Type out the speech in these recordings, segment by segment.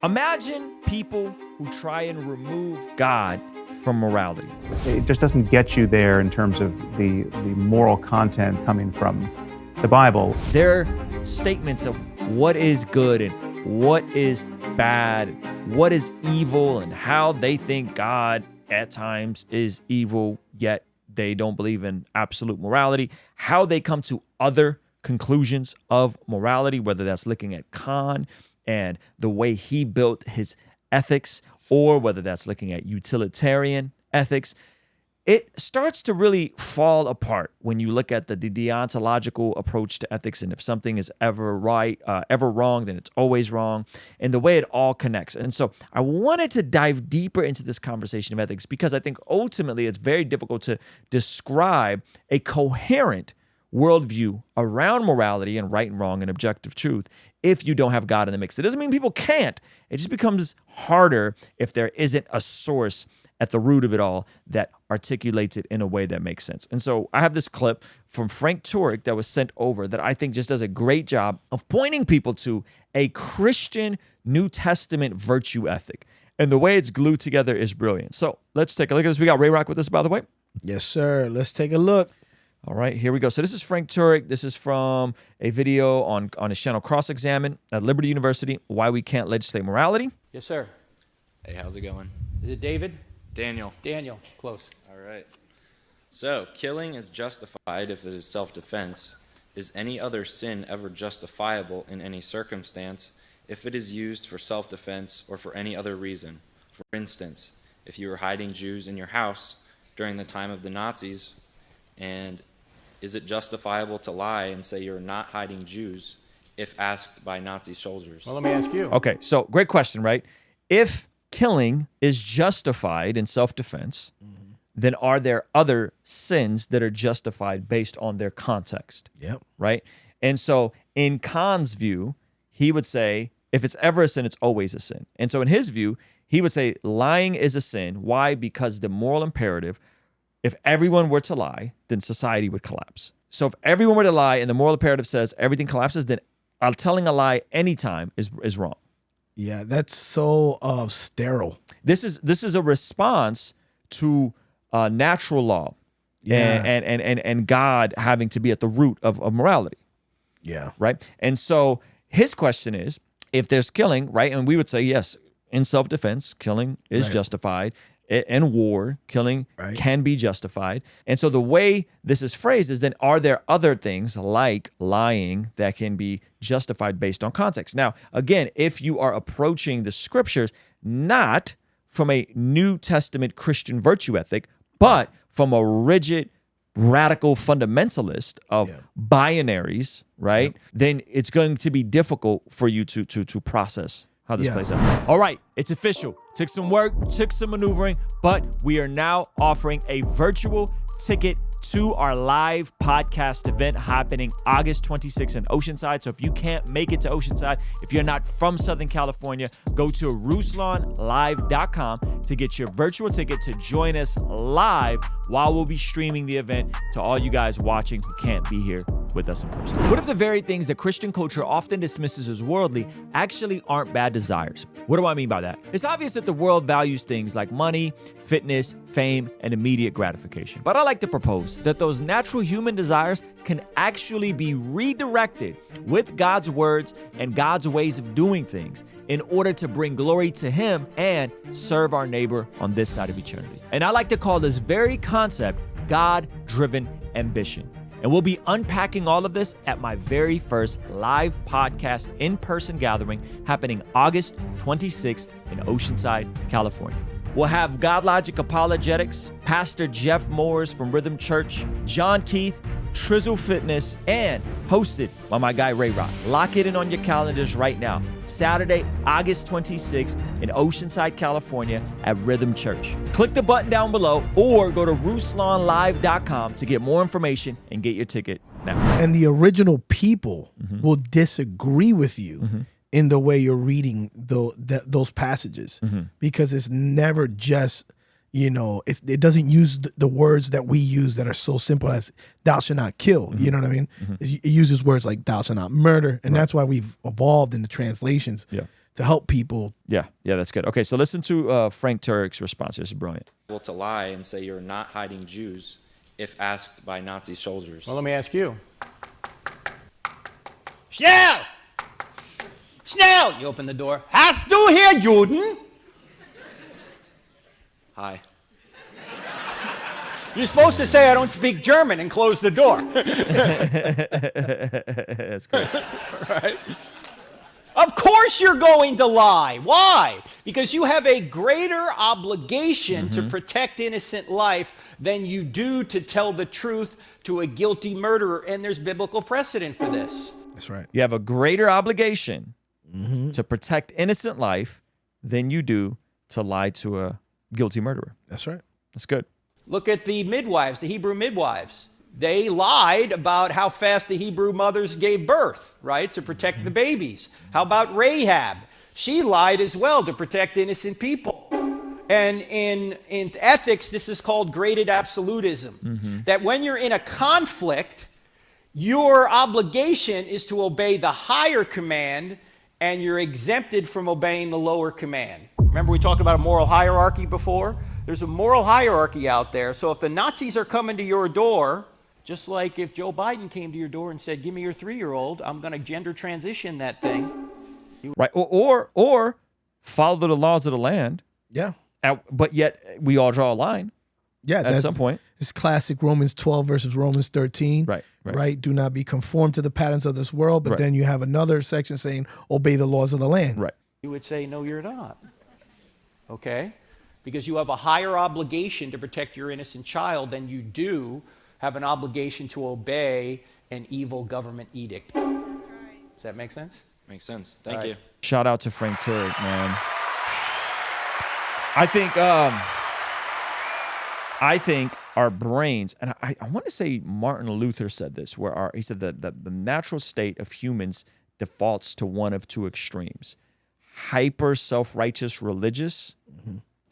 Imagine people who try and remove God from morality. It just doesn't get you there in terms of the moral content coming from the Bible. Their statements of what is good and what is bad, what is evil, and how they think God at times is evil, yet they don't believe in absolute morality, how they come to other conclusions of morality, whether that's looking at Kant and the way he built his ethics, or whether that's looking at utilitarian ethics. It starts to really fall apart when you look at the deontological approach to ethics, and if something is ever right, ever wrong, then it's always wrong, and the way it all connects. And so I wanted to dive deeper into this conversation of ethics because I think ultimately it's very difficult to describe a coherent worldview around morality and right and wrong and objective truth if you don't have God in the mix. It doesn't mean people can't. It just becomes harder if there isn't a source at the root of it all that articulates it in a way that makes sense. And so I have this clip from Frank Turek that was sent over that I think just does a great job of pointing people to a Christian New Testament virtue ethic. And the way it's glued together is brilliant. So let's take a look at this. We got Ray Rock with us, by the way. Yes, sir. Let's take a look. All right, here we go. So this is Frank Turek. This is from a video on his channel Cross-Examine at Liberty University, Why We Can't Legislate Morality. Yes, sir. Hey, how's it going? Is it David? Daniel. Daniel, close. All right. So, killing is justified if it is self-defense. Is any other sin ever justifiable in any circumstance if it is used for self-defense or for any other reason? For instance, if you were hiding Jews in your house during the time of the Nazis, and is it justifiable to lie and say you're not hiding Jews if asked by Nazi soldiers? Well, let me ask you. Okay, so great question, right? If killing is justified in self-defense, then are there other sins that are justified based on their context? Yep. Right? And so in Kant's view, he would say, if it's ever a sin, it's always a sin. And so in his view, he would say lying is a sin. Why? Because the moral imperative, if everyone were to lie, then society would collapse. So if everyone were to lie and the moral imperative says everything collapses, then telling a lie anytime is wrong. Yeah, that's so sterile. This is a response to natural law, Yeah. and God having to be at the root of morality. Yeah. Right. And so his question is, if there's killing, right, and we would say yes, in self-defense, killing is Right. justified. In war, killing Right. can be justified. And so the way this is phrased is then, are there other things like lying that can be justified based on context? Now, again, if you are approaching the scriptures not from a New Testament Christian virtue ethic, but from a rigid, radical fundamentalist of binaries, right? Then it's going to be difficult for you to process how this plays out. All right, it's official. Took some work, took some maneuvering, but we are now offering a virtual ticket to our live podcast event happening August 26th in Oceanside. So if you can't make it to Oceanside, if you're not from Southern California, go to RuslanLive.com to get your virtual ticket to join us live while we'll be streaming the event to all you guys watching who can't be here with us in person. What if the very things that Christian culture often dismisses as worldly actually aren't bad desires? What do I mean by that? It's obvious that the world values things like money, fitness, fame, and immediate gratification. But I like to propose that those natural human desires can actually be redirected with God's words and God's ways of doing things in order to bring glory to Him and serve our neighbor on this side of eternity. And I like to call this very concept God-driven ambition. And we'll be unpacking all of this at my very first live podcast in-person gathering happening August 26th in Oceanside, California. We'll have God Logic Apologetics, Pastor Jeff Moores from Rhythm Church, John Keith, Trizzle Fitness, and hosted by my guy Ray Rock. Lock it in on your calendars right now. Saturday, August 26th in Oceanside, California at Rhythm Church. Click the button down below or go to RuslanLive.com to get more information and get your ticket now. And the original people will disagree with you in the way you're reading those passages because it's never just, you know, it doesn't use the words that we use that are so simple as thou shalt not kill. You know what I mean? It uses words like thou shalt not murder. And that's why we've evolved in the translations to help people. Yeah, that's good. Okay, so listen to Frank Turek's response. This is brilliant. To lie and say you're not hiding Jews if asked by Nazi soldiers. Well, let me ask you. Schnell! Schnell! You open the door. Hast du hier Juden? Hi. You're supposed to say I don't speak German and close the door. That's great. Right? Of course you're going to lie. Why? Because you have a greater obligation to protect innocent life than you do to tell the truth to a guilty murderer. And there's biblical precedent for this. That's right. You have a greater obligation to protect innocent life than you do to lie to a guilty murderer. That's right. That's good. Look at the midwives, the Hebrew midwives. They lied about how fast the Hebrew mothers gave birth, right, to protect the babies. How about Rahab? She lied as well to protect innocent people. And in ethics, this is called graded absolutism. That when you're in a conflict, your obligation is to obey the higher command, and you're exempted from obeying the lower command. Remember we talked about a moral hierarchy before? There's a moral hierarchy out there. So if the Nazis are coming to your door, just like if Joe Biden came to your door and said, give me your 3-year-old, I'm going to gender transition that thing. Right. Or follow the laws of the land. Yeah. But yet we all draw a line. Yeah. At some point. It's classic Romans 12 versus Romans 13. Right. Do not be conformed to the patterns of this world. But then you have another section saying, obey the laws of the land. Right. You would say, no, you're not. Okay? Because you have a higher obligation to protect your innocent child than you do have an obligation to obey an evil government edict. That's right. Does that make sense? Makes sense. Thank you. Shout out to Frank Turek, man. I think our brains, and I want to say Martin Luther said this, where he said that the natural state of humans defaults to one of two extremes: hyper self-righteous religious,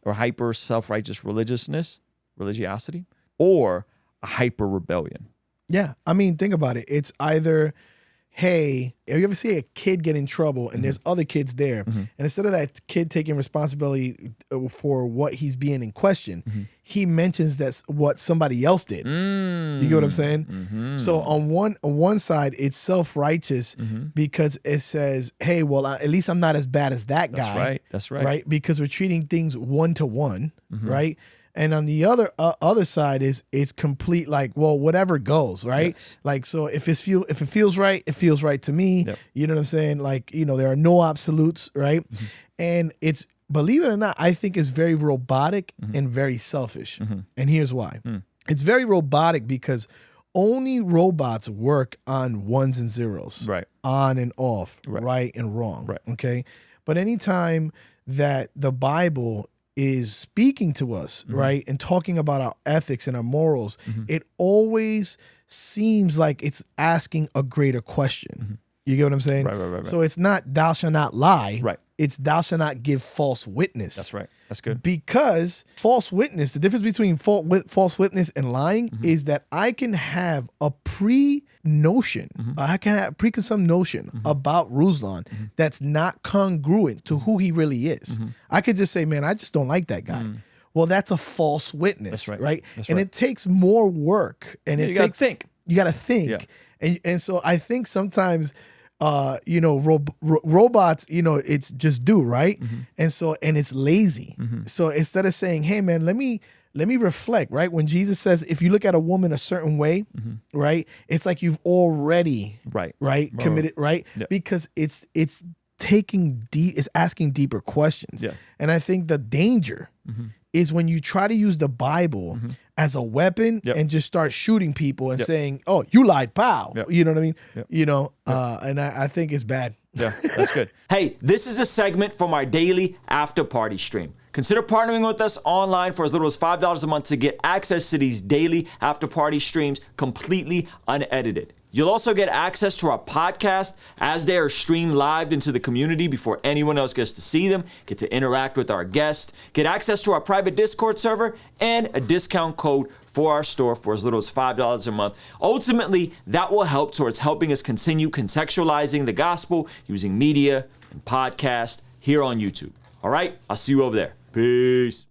or hyper self-righteous religiosity, or a hyper rebellion. Yeah. I mean, think about it. It's either, hey, you ever see a kid get in trouble and there's other kids there, and instead of that kid taking responsibility for what he's being in question, he mentions that's what somebody else did. You get what I'm saying? So on one side, it's self-righteous because it says, hey, well, at least I'm not as bad as that guy. That's right. Right? Because we're treating things one-to-one, right? And on the other side is complete, like, well, whatever goes, right? Yes. Like, so if it feels right, it feels right to me. Yep. You know what I'm saying? Like, there are no absolutes, right? And it's, believe it or not, I think it's very robotic and very selfish. And here's why. It's very robotic because only robots work on ones and zeros, Right. on and off, right and wrong, Right. okay? But anytime that the Bible is speaking to us, right, and talking about our ethics and our morals, it always seems like it's asking a greater question. You get what I'm saying? Right. So it's not thou shalt not lie. Right. It's thou shalt not give false witness. That's right. That's good. Because false witness, the difference between false witness and lying is that I can have a pre-notion, I can have a preconceived notion about Ruslan that's not congruent to who he really is. I could just say, man, I just don't like that guy. Well, that's a false witness, That's right. right? That's and right. it takes more work, and You gotta think. You got to think, Yeah. and so I think sometimes, robots, it's just do right, and it's lazy. So instead of saying, hey man, let me reflect, right? When Jesus says, if you look at a woman a certain way, right, it's like you've already committed, right? Yeah. Because it's taking it's asking deeper questions. Yeah. And I think the danger is when you try to use the Bible as a weapon and just start shooting people and saying, oh, you lied, pow. Yep. You know what I mean? Yep. And I think it's bad. Yeah, that's good. Hey, this is a segment from our daily after party stream. Consider partnering with us online for as little as $5 a month to get access to these daily after party streams completely unedited. You'll also get access to our podcast as they are streamed live into the community before anyone else gets to see them, get to interact with our guests, get access to our private Discord server, and a discount code for our store for as little as $5 a month. Ultimately, that will help towards helping us continue contextualizing the gospel using media and podcast here on YouTube. All right? I'll see you over there. Peace.